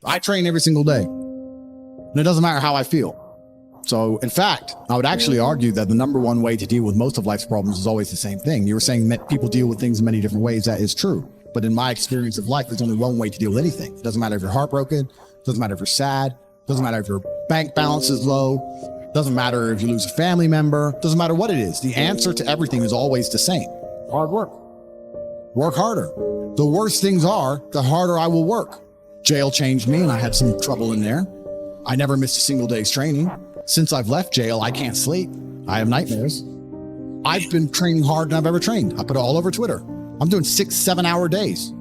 I train every single day. And it doesn't matter how I feel. So in fact, I would actually argue that the number one way to deal with most of life's problems is always the same thing. You were saying that people deal with things in many different ways. That is true. But in my experience of life, there's only one way to deal with anything. It doesn't matter if you're heartbroken. It doesn't matter if you're sad. It doesn't matter if your bank balance is low. It doesn't matter if you lose a family member. It doesn't matter what it is. The answer to everything is always the same. Hard work. Work harder. The worse things are, the harder I will work. Jail changed me and I had some trouble in there. I never missed a single day's training. Since I've left jail, I can't sleep. I have nightmares. I've been training harder than I've ever trained. I put it all over Twitter. I'm doing 6-7 hour days.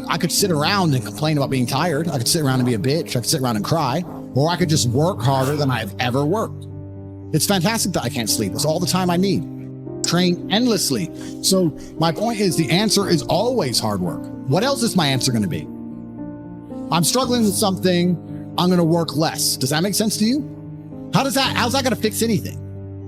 I could sit around and complain about being tired. I could sit around and be a bitch. I could sit around and cry, or I could just work harder than I've ever worked. It's fantastic that I can't sleep. It's all the time I need. Train endlessly. So my point is the answer is always hard work. What else is my answer going to be? I'm struggling with something. I'm going to work less. Does that make sense to you? How's that going to fix anything?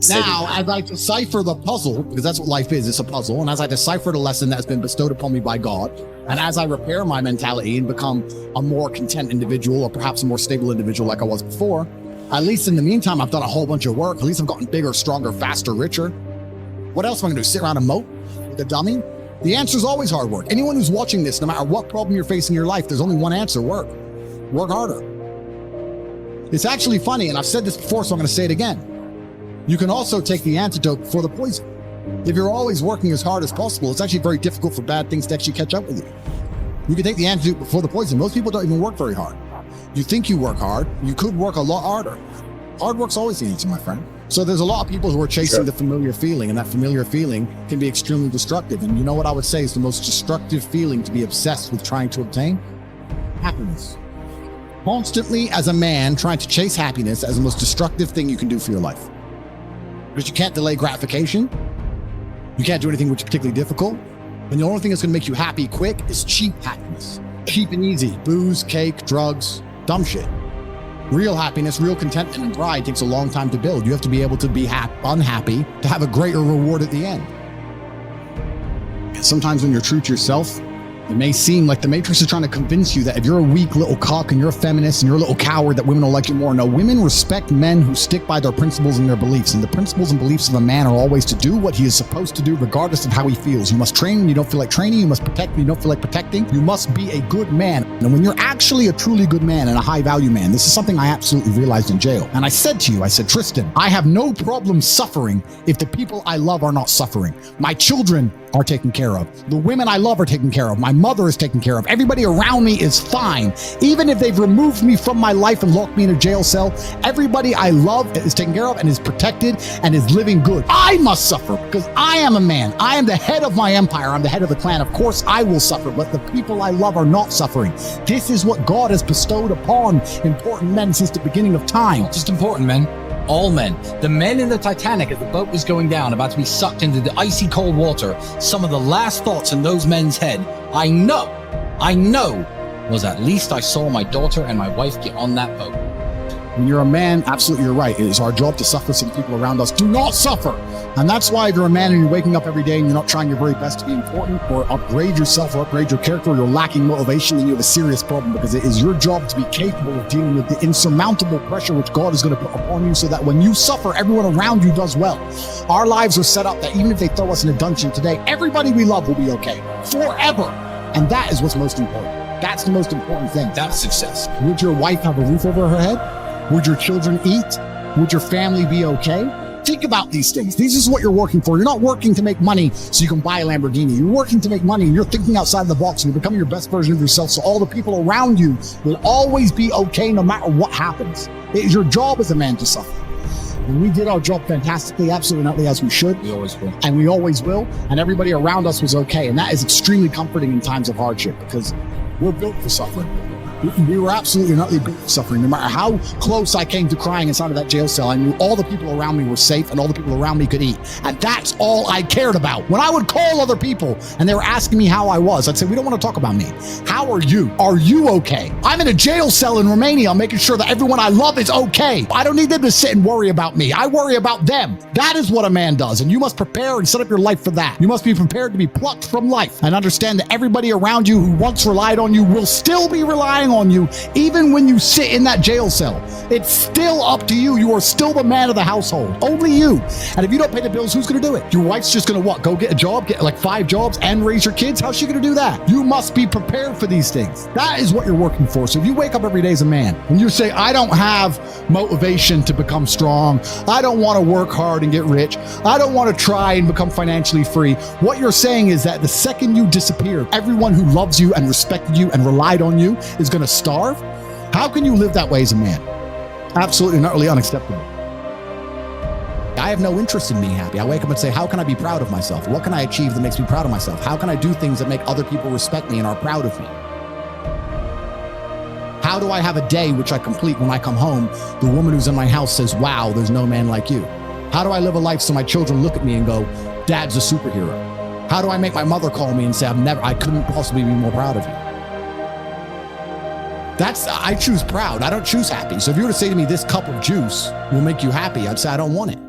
Now, as I decipher the puzzle, because that's what life is, it's a puzzle, and as I decipher the lesson that's been bestowed upon me by God, and as I repair my mentality and become a more content individual, or perhaps a more stable individual like I was before, at least in the meantime, I've done a whole bunch of work. At least I've gotten bigger, stronger, faster, richer. What else am I going to do? Sit around and mope like a dummy? The answer is always hard work. Anyone who's watching this, no matter what problem you're facing in your life, there's only one answer: work. Work harder. It's actually funny, and I've said this before, so I'm going to say it again. You can also take the antidote for the poison. If you're always working as hard as possible, it's actually very difficult for bad things to actually catch up with you. You can take the antidote before the poison. Most people don't even work very hard. You think you work hard, you could work a lot harder. Hard work's always the answer, my friend. So there's a lot of people who are chasing the familiar feeling, and that familiar feeling can be extremely destructive. And you know what I would say is the most destructive feeling to be obsessed with trying to obtain? Happiness. Constantly, as a man, trying to chase happiness as the most destructive thing you can do for your life. Because you can't delay gratification. You can't do anything which is particularly difficult. And the only thing that's going to make you happy quick is cheap happiness. Cheap and easy. Booze, cake, drugs, dumb shit. Real happiness, real contentment and pride takes a long time to build. You have to be able to be unhappy to have a greater reward at the end. Sometimes when you're true to yourself, it may seem like the Matrix is trying to convince you that if you're a weak little cock and you're a feminist and you're a little coward, that women will like you more. No, women respect men who stick by their principles and their beliefs. And the principles and beliefs of a man are always to do what he is supposed to do, regardless of how he feels. You must train when you don't feel like training. You must protect when you don't feel like protecting. You must be a good man. And when you're actually a truly good man and a high value man, this is something I absolutely realized in jail. And I said to you, I said, Tristan, I have no problem suffering if the people I love are not suffering. My children are taken care of. The women I love are taken care of. My mother is taken care of. Everybody around me is fine. Even if they've removed me from my life and locked me in a jail cell, everybody I love is taken care of and is protected and is living good. I must suffer because I am a man. I am the head of my empire. I'm the head of the clan. Of course, I will suffer, but the people I love are not suffering. This is what God has bestowed upon important men since the beginning of time. Not just important men. All men. The men in the Titanic as the boat was going down, about to be sucked into the icy cold water, some of the last thoughts in those men's head, I know, was at least I saw my daughter and my wife get on that boat. When you're a man, absolutely you're right. It is our job to suffer so the people around us do not suffer. And that's why if you're a man and you're waking up every day and you're not trying your very best to be important or upgrade yourself or upgrade your character, or you're lacking motivation, then you have a serious problem, because it is your job to be capable of dealing with the insurmountable pressure which God is going to put upon you so that when you suffer, everyone around you does well. Our lives are set up that even if they throw us in a dungeon today, everybody we love will be okay forever. And that is what's most important. That's the most important thing. That's success. Would your wife have a roof over her head? Would your children eat? Would your family be okay? Think about these things. This is what you're working for. You're not working to make money so you can buy a Lamborghini. You're working to make money and you're thinking outside the box and you're becoming your best version of yourself so all the people around you will always be okay no matter what happens. It is your job as a man to suffer. And we did our job fantastically, absolutely as we should. We always will. And we always will. And everybody around us was okay. And that is extremely comforting in times of hardship because we're built for suffering. We were absolutely not built for suffering. No matter how close I came to crying inside of that jail cell, I knew all the people around me were safe and all the people around me could eat. And that's all I cared about. When I would call other people and they were asking me how I was, I'd say, we don't want to talk about me. How are you? Are you okay? I'm in a jail cell in Romania, making sure that everyone I love is okay. I don't need them to sit and worry about me. I worry about them. That is what a man does. And you must prepare and set up your life for that. You must be prepared to be plucked from life and understand that everybody around you who once relied on you will still be relying on you, even when you sit in that jail cell. It's still up to you. You are still the man of the household. Only you. And if you don't pay the bills, who's going to do it? Your wife's just going to what? Go get a job, get like 5 jobs and raise your kids? How's she going to do that? You must be prepared for these things. That is what you're working for. So if you wake up every day as a man and you say, I don't have motivation to become strong, I don't want to work hard and get rich, I don't want to try and become financially free, what you're saying is that the second you disappear, everyone who loves you and respected you and relied on you is going to starve? How can you live that way as a man? Absolutely and utterly unacceptable. I have no interest in being happy. I wake up and say, how can I be proud of myself? What can I achieve that makes me proud of myself? How can I do things that make other people respect me and are proud of me? How do I have a day which I complete when I come home? The woman who's in my house says, wow, there's no man like you. How do I live a life so my children look at me and go, Dad's a superhero? How do I make my mother call me and say, I couldn't possibly be more proud of you? I choose proud. I don't choose happy. So if you were to say to me, this cup of juice will make you happy, I'd say, I don't want it.